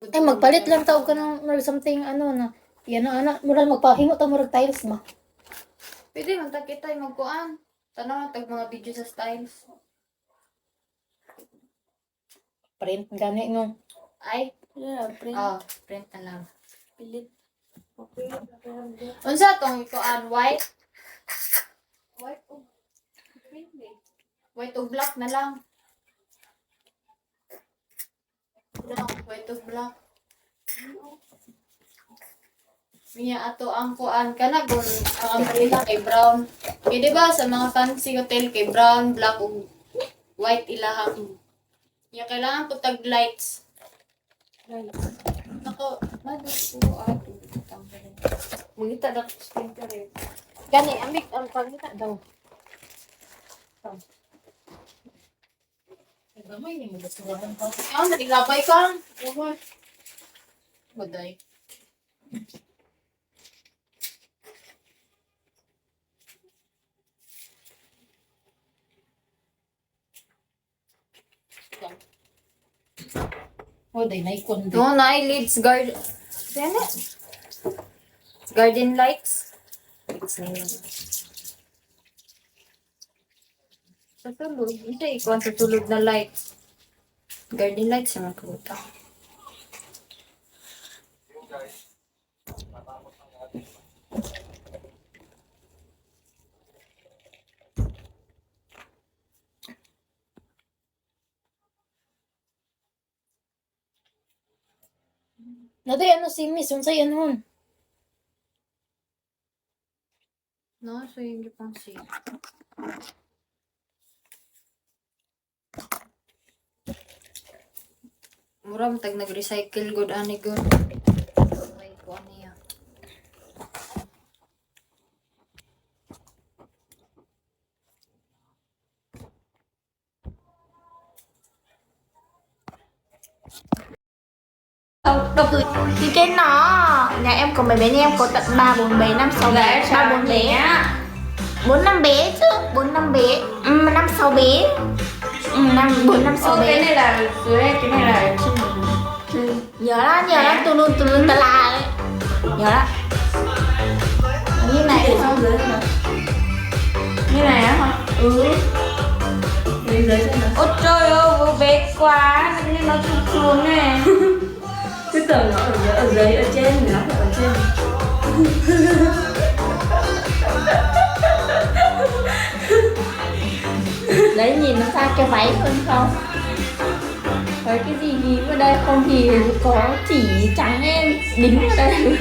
Ay, magpalit lang tao ka ng or something, ano na. Yan na, ano, mural magpahingo ta murag tiles ba? Pwede man ta kita magkuan. Tanong tag mga video sa styles. Print gani no. Ay, Print. print na lang. Pilit. Unsa tong kuan white? White o print eh. White o black na lang. White o black. Miya ato ang kuan kana gun ang kanila kay brown. Kay di ba sa mga fancy hotel kay brown, black ug white ilahang. Miya kailangan ko tag lights. Nako, madus ko ato. Mangita na speaker eh. Gani amik ang pangita daw. Gamay ni mo basurahan pa. Ah, naglabay ka. Oo. Baday. Oh, day na ikon. No, na leads garden. Dene. Garden lights. Lights na yun. Sa tulog. Hindi, ikaw sa tulog na lights. Garden lights yung magkuta. Naday ano si Miss unsay anon? No, so yung gipang si. Mura tag nag-recycle good ani good. Ay ko niya. Đọc từ cái nó nhà em có mấy bé nhà em có tận 3, 4 bé, 5, 6 bé, 3, 4 bé á. 4, 5 bé chứ, 4, 5 bé, 5, 6 bé. 4, 5, 6 bé. Cái này là dưới cái này là trên Nhớ lắm, tù lùn tà la ấy. Nhớ lắm. Như này thì sao dưới nữa? như này á hả? Dưới dưới trên này. Ôi trời ơi, vô bé quá, nên nó xuống này. Cứ tưởng nó ở dưới ở trên thì nó phải ở trên. Đấy nhìn nó ra cái váy hơn không? Có cái gì nhím ở đây không thì có chỉ trắng em đính ở đây.